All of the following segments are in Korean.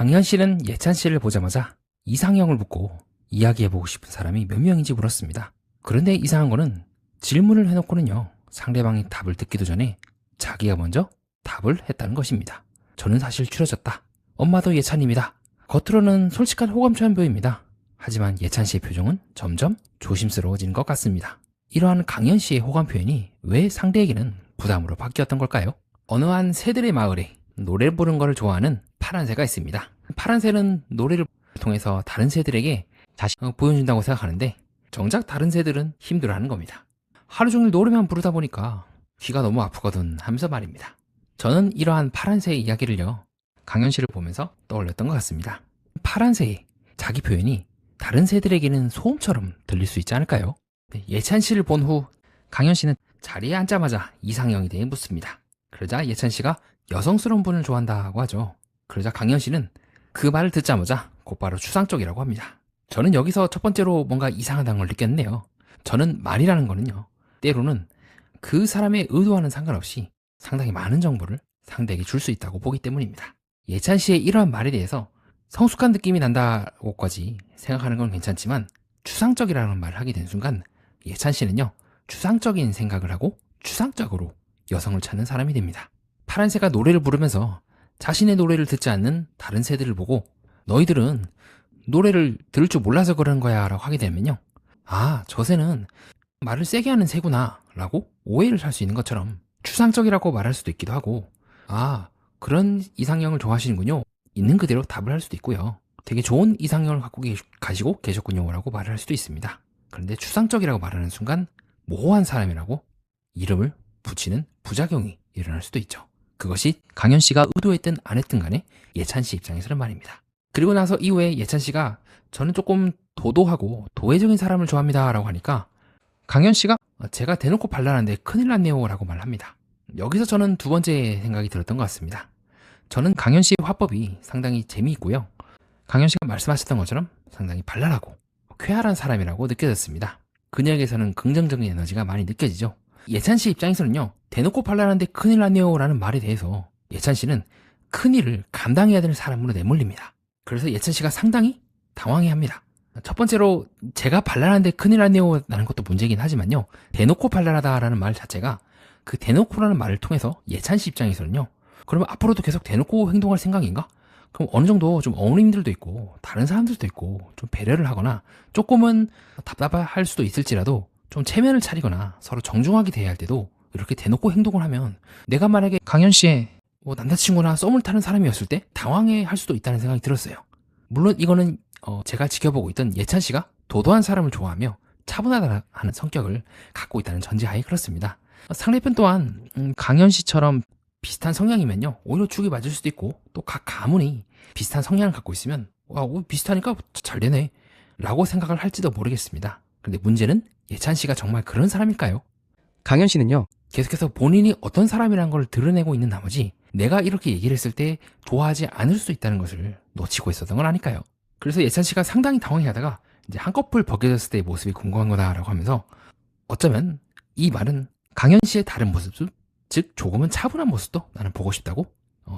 강현 씨는 예찬 씨를 보자마자 이상형을 묻고 이야기해보고 싶은 사람이 몇 명인지 물었습니다. 그런데 이상한 거는 질문을 해놓고는요, 상대방이 답을 듣기도 전에 자기가 먼저 답을 했다는 것입니다. 저는 사실 추려졌다. 엄마도 예찬입니다. 겉으로는 솔직한 호감 표현 보입니다. 하지만 예찬 씨의 표정은 점점 조심스러워지는 것 같습니다. 이러한 강현 씨의 호감 표현이 왜 상대에게는 부담으로 바뀌었던 걸까요? 어느 한 새들의 마을에 노래 부르는 것을 좋아하는 파란새가 있습니다. 파란새는 노래를 통해서 다른 새들에게 자신을 보여준다고 생각하는데 정작 다른 새들은 힘들어하는 겁니다. 하루 종일 노래만 부르다 보니까 귀가 너무 아프거든 하면서 말입니다. 저는 이러한 파란새의 이야기를요, 강현 씨를 보면서 떠올렸던 것 같습니다. 파란새의 자기 표현이 다른 새들에게는 소음처럼 들릴 수 있지 않을까요? 예찬 씨를 본 후 강현 씨는 자리에 앉자마자 이상형에 대해 묻습니다. 그러자 예찬 씨가 여성스러운 분을 좋아한다고 하죠. 그러자 강현 씨는 그 말을 듣자마자 곧바로 추상적이라고 합니다. 저는 여기서 첫 번째로 뭔가 이상하다는 걸 느꼈는데요. 저는 말이라는 거는요, 때로는 그 사람의 의도와는 상관없이 상당히 많은 정보를 상대에게 줄 수 있다고 보기 때문입니다. 예찬 씨의 이러한 말에 대해서 성숙한 느낌이 난다고까지 생각하는 건 괜찮지만 추상적이라는 말을 하게 된 순간 예찬 씨는요, 추상적인 생각을 하고 추상적으로 여성을 찾는 사람이 됩니다. 파란새가 노래를 부르면서 자신의 노래를 듣지 않는 다른 새들을 보고 너희들은 노래를 들을 줄 몰라서 그러는 거야 라고 하게 되면요, 아, 저 새는 말을 세게 하는 새구나 라고 오해를 살 수 있는 것처럼 추상적이라고 말할 수도 있기도 하고, 아, 그런 이상형을 좋아하시는군요, 있는 그대로 답을 할 수도 있고요, 되게 좋은 이상형을 갖고 가시고 계셨군요 라고 말을 할 수도 있습니다. 그런데 추상적이라고 말하는 순간 모호한 사람이라고 이름을 붙이는 부작용이 일어날 수도 있죠. 그것이 강현 씨가 의도했든 안 했든 간에 예찬 씨 입장에서는 말입니다. 그리고 나서 이후에 예찬 씨가 저는 조금 도도하고 도회적인 사람을 좋아합니다 라고 하니까 강현 씨가 제가 대놓고 반란한데 큰일 났네요 라고 말합니다. 여기서 저는 두 번째 생각이 들었던 것 같습니다. 저는 강현 씨의 화법이 상당히 재미있고요, 강현 씨가 말씀하셨던 것처럼 상당히 발랄하고 쾌활한 사람이라고 느껴졌습니다. 그녀에게서는 긍정적인 에너지가 많이 느껴지죠. 예찬 씨 입장에서는요, 대놓고 발랄한데 큰일 났네요 라는 말에 대해서 예찬 씨는 큰일을 감당해야 되는 사람으로 내몰립니다. 그래서 예찬 씨가 상당히 당황해합니다. 첫 번째로 제가 발랄한데 큰일 났네요 라는 것도 문제긴 하지만요, 대놓고 발랄하다라는 말 자체가 그 대놓고라는 말을 통해서 예찬 씨 입장에서는요, 그러면 앞으로도 계속 대놓고 행동할 생각인가? 그럼 어느 정도 좀 어머님들도 있고 다른 사람들도 있고 좀 배려를 하거나 조금은 답답할 수도 있을지라도 좀 체면을 차리거나 서로 정중하게 대해야 할 때도 이렇게 대놓고 행동을 하면 내가 만약에 강현 씨의 남자친구나 썸을 타는 사람이었을 때 당황해 할 수도 있다는 생각이 들었어요. 물론 이거는 제가 지켜보고 있던 예찬 씨가 도도한 사람을 좋아하며 차분하다는 성격을 갖고 있다는 전제하에 그렇습니다. 상대편 또한 강현 씨처럼 비슷한 성향이면요, 오히려 죽이 맞을 수도 있고 또 각 가문이 비슷한 성향을 갖고 있으면 비슷하니까 잘 되네 라고 생각을 할지도 모르겠습니다. 근데 문제는 예찬 씨가 정말 그런 사람일까요? 강현 씨는요, 계속해서 본인이 어떤 사람이라는 걸 드러내고 있는 나머지 내가 이렇게 얘기를 했을 때 좋아하지 않을 수 있다는 것을 놓치고 있었던 건 아닐까요? 그래서 예찬 씨가 상당히 당황해하다가 이제 한꺼풀 벗겨졌을 때의 모습이 궁금한 거다라고 하면서 어쩌면 이 말은 강현 씨의 다른 모습, 즉 조금은 차분한 모습도 나는 보고 싶다고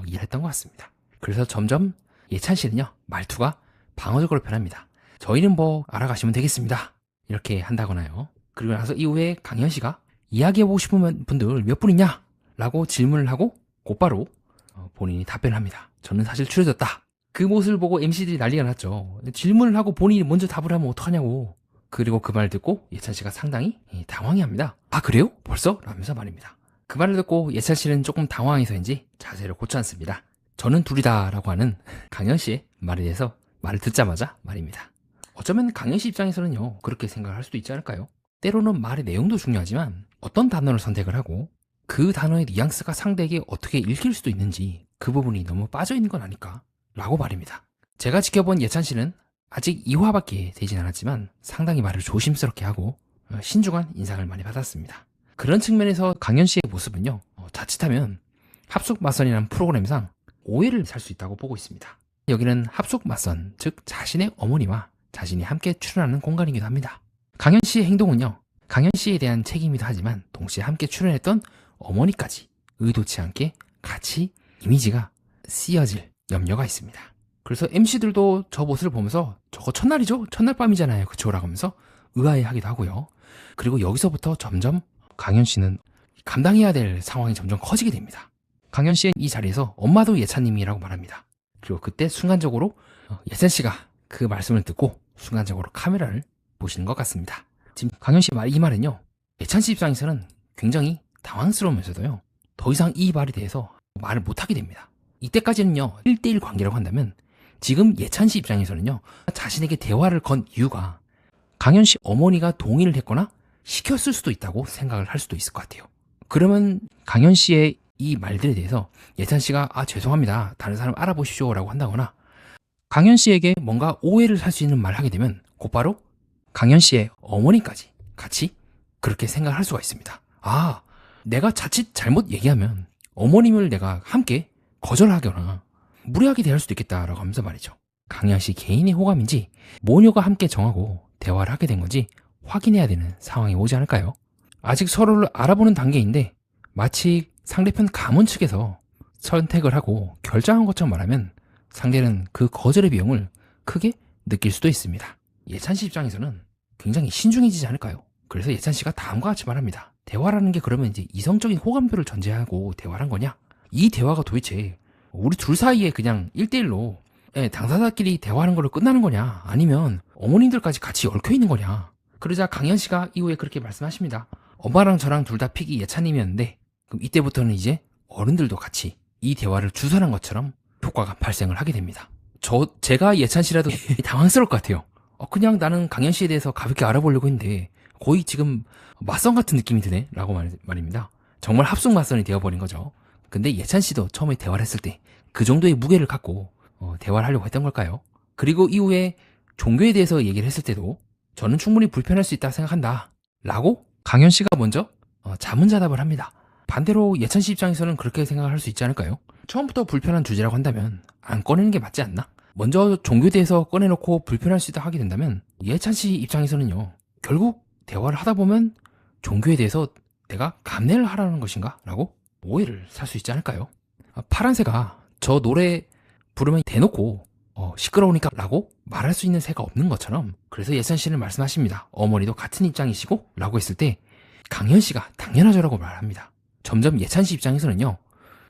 이해했던 것 같습니다. 그래서 점점 예찬 씨는요, 말투가 방어적으로 변합니다. 저희는 뭐 알아가시면 되겠습니다 이렇게 한다거나요. 그리고 나서 이후에 강현 씨가 이야기해보고 싶은 분들 몇 분이냐? 라고 질문을 하고 곧바로 본인이 답변을 합니다. 저는 사실 추려졌다. 그 모습을 보고 MC들이 난리가 났죠. 질문을 하고 본인이 먼저 답을 하면 어떡하냐고. 그리고 그 말을 듣고 예찬 씨가 상당히 당황해합니다. 아, 그래요? 벌써? 라면서 말입니다. 그 말을 듣고 예찬 씨는 조금 당황해서인지 자세를 고쳐 앉습니다. 저는 둘이다 라고 하는 강현 씨의 말에 대해서 말을 듣자마자 말입니다. 어쩌면 강현 씨 입장에서는요, 그렇게 생각할 수도 있지 않을까요? 때로는 말의 내용도 중요하지만 어떤 단어를 선택을 하고 그 단어의 뉘앙스가 상대에게 어떻게 읽힐 수도 있는지 그 부분이 너무 빠져있는 건 아닐까? 라고 말입니다. 제가 지켜본 예찬 씨는 아직 2화밖에 되진 않았지만 상당히 말을 조심스럽게 하고 신중한 인상을 많이 받았습니다. 그런 측면에서 강현 씨의 모습은요, 자칫하면 합숙맞선이라는 프로그램상 오해를 살 수 있다고 보고 있습니다. 여기는 합숙맞선, 즉 자신의 어머니와 자신이 함께 출연하는 공간이기도 합니다. 강현 씨의 행동은요, 강현 씨에 대한 책임이기도 하지만 동시에 함께 출연했던 어머니까지 의도치 않게 같이 이미지가 쓰여질 염려가 있습니다. 그래서 MC들도 저 모습을 보면서 저거 첫날이죠? 첫날 밤이잖아요. 그쵸? 라고 하면서 의아해하기도 하고요. 그리고 여기서부터 점점 강현 씨는 감당해야 될 상황이 점점 커지게 됩니다. 강현 씨의 이 자리에서 엄마도 예찬님이라고 말합니다. 그리고 그때 순간적으로 예찬 씨가 그 말씀을 듣고 순간적으로 카메라를 보시는 것 같습니다. 지금 강현 씨 이 말은요, 예찬 씨 입장에서는 굉장히 당황스러우면서도요, 더 이상 이 말에 대해서 말을 못하게 됩니다. 이때까지는요, 1대1 관계라고 한다면 지금 예찬 씨 입장에서는요, 자신에게 대화를 건 이유가 강현 씨 어머니가 동의를 했거나 시켰을 수도 있다고 생각을 할 수도 있을 것 같아요. 그러면 강현 씨의 이 말들에 대해서 예찬 씨가 죄송합니다, 다른 사람 알아보십시오 라고 한다거나 강현 씨에게 뭔가 오해를 살 수 있는 말을 하게 되면 곧바로 강현 씨의 어머니까지 같이 그렇게 생각을 할 수가 있습니다. 내가 자칫 잘못 얘기하면 어머님을 내가 함께 거절하거나 무례하게 대할 수도 있겠다라고 하면서 말이죠. 강현 씨 개인의 호감인지 모녀가 함께 정하고 대화를 하게 된 건지 확인해야 되는 상황이 오지 않을까요? 아직 서로를 알아보는 단계인데 마치 상대편 가문 측에서 선택을 하고 결정한 것처럼 말하면 상대는 그 거절의 비용을 크게 느낄 수도 있습니다. 예찬 씨 입장에서는 굉장히 신중해지지 않을까요? 그래서 예찬 씨가 다음과 같이 말합니다. 대화라는 게 그러면 이제 이성적인 호감도를 전제하고 대화를 한 거냐? 이 대화가 도대체 우리 둘 사이에 그냥 1대1로 당사자끼리 대화하는 걸로 끝나는 거냐? 아니면 어머님들까지 같이 얽혀 있는 거냐? 그러자 강현 씨가 이후에 그렇게 말씀하십니다. 엄마랑 저랑 둘 다 픽이 예찬님이었는데 그럼 이때부터는 이제 어른들도 같이 이 대화를 주선한 것처럼 효과가 발생을 하게 됩니다. 제가 예찬 씨라도 당황스러울 것 같아요. 그냥 나는 강현 씨에 대해서 가볍게 알아보려고 했는데 거의 지금 맞선 같은 느낌이 드네 라고 말입니다. 정말 합숙 맞선이 되어버린 거죠. 근데 예찬 씨도 처음에 대화를 했을 때 그 정도의 무게를 갖고 대화를 하려고 했던 걸까요? 그리고 이후에 종교에 대해서 얘기를 했을 때도 저는 충분히 불편할 수 있다 생각한다 라고 강현 씨가 먼저 자문자답을 합니다. 반대로 예찬 씨 입장에서는 그렇게 생각을 할 수 있지 않을까요? 처음부터 불편한 주제라고 한다면 안 꺼내는 게 맞지 않나? 먼저 종교에 대해서 꺼내놓고 불편할 수 있다 하게 된다면 예찬 씨 입장에서는요, 결국 대화를 하다 보면 종교에 대해서 내가 감내를 하라는 것인가? 라고 오해를 살 수 있지 않을까요? 파란새가 저 노래 부르면 대놓고 시끄러우니까 라고 말할 수 있는 새가 없는 것처럼, 그래서 예찬 씨는 말씀하십니다. 어머니도 같은 입장이시고? 라고 했을 때 강현 씨가 당연하죠 라고 말합니다. 점점 예찬 씨 입장에서는요,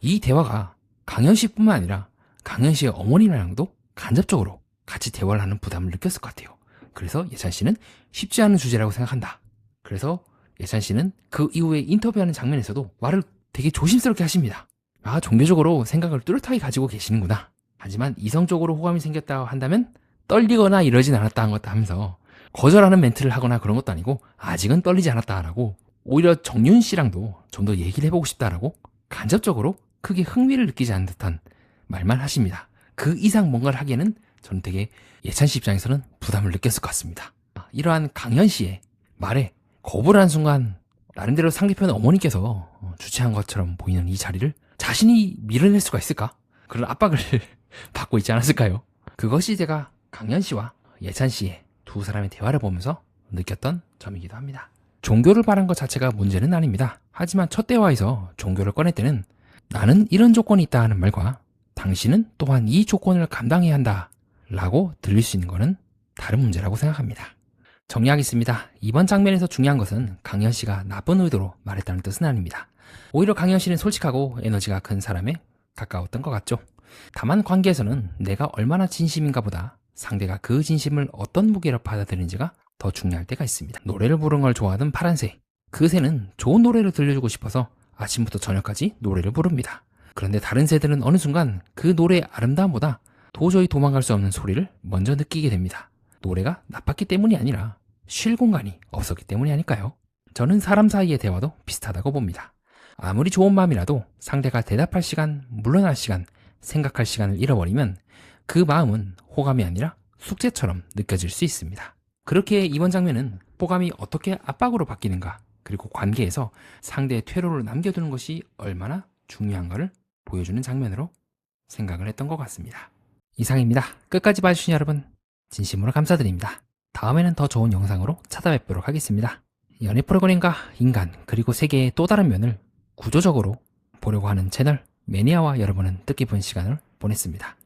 이 대화가 강현 씨뿐만 아니라 강현 씨의 어머니랑도 간접적으로 같이 대화를 하는 부담을 느꼈을 것 같아요. 그래서 예찬 씨는 쉽지 않은 주제라고 생각한다. 그래서 예찬 씨는 그 이후에 인터뷰하는 장면에서도 말을 되게 조심스럽게 하십니다. 종교적으로 생각을 뚜렷하게 가지고 계시는구나. 하지만 이성적으로 호감이 생겼다 한다면 떨리거나 이러진 않았다 한 것도 하면서 거절하는 멘트를 하거나 그런 것도 아니고 아직은 떨리지 않았다라고, 오히려 정윤 씨랑도 좀 더 얘기를 해보고 싶다라고 간접적으로 크게 흥미를 느끼지 않는 듯한 말만 하십니다. 그 이상 뭔가를 하기에는 저는 되게 예찬 씨 입장에서는 부담을 느꼈을 것 같습니다. 이러한 강현 씨의 말에 거부를 한 순간 나름대로 상대편 어머니께서 주최한 것처럼 보이는 이 자리를 자신이 밀어낼 수가 있을까? 그런 압박을 받고 있지 않았을까요? 그것이 제가 강현 씨와 예찬 씨의 두 사람의 대화를 보면서 느꼈던 점이기도 합니다. 종교를 말한 것 자체가 문제는 아닙니다. 하지만 첫 대화에서 종교를 꺼낼 때는 나는 이런 조건이 있다 하는 말과 당신은 또한 이 조건을 감당해야 한다 라고 들릴 수 있는 것은 다른 문제라고 생각합니다. 정리하겠습니다. 이번 장면에서 중요한 것은 강현 씨가 나쁜 의도로 말했다는 뜻은 아닙니다. 오히려 강현 씨는 솔직하고 에너지가 큰 사람에 가까웠던 것 같죠. 다만 관계에서는 내가 얼마나 진심인가 보다 상대가 그 진심을 어떤 무게로 받아들이는지가 더 중요할 때가 있습니다. 노래를 부르는 걸 좋아하던 파란새, 그 새는 좋은 노래를 들려주고 싶어서 아침부터 저녁까지 노래를 부릅니다. 그런데 다른 새들은 어느 순간 그 노래의 아름다움보다 도저히 도망갈 수 없는 소리를 먼저 느끼게 됩니다. 노래가 나빴기 때문이 아니라 쉴 공간이 없었기 때문이 아닐까요? 저는 사람 사이의 대화도 비슷하다고 봅니다. 아무리 좋은 마음이라도 상대가 대답할 시간, 물러날 시간, 생각할 시간을 잃어버리면 그 마음은 호감이 아니라 숙제처럼 느껴질 수 있습니다. 그렇게 이번 장면은 호감이 어떻게 압박으로 바뀌는가, 그리고 관계에서 상대의 퇴로를 남겨두는 것이 얼마나 중요한가를 보여주는 장면으로 생각을 했던 것 같습니다. 이상입니다. 끝까지 봐주신 여러분 진심으로 감사드립니다. 다음에는 더 좋은 영상으로 찾아뵙도록 하겠습니다. 연애 프로그램과 인간 그리고 세계의 또 다른 면을 구조적으로 보려고 하는 채널 매니아와 여러분은 뜻깊은 시간을 보냈습니다.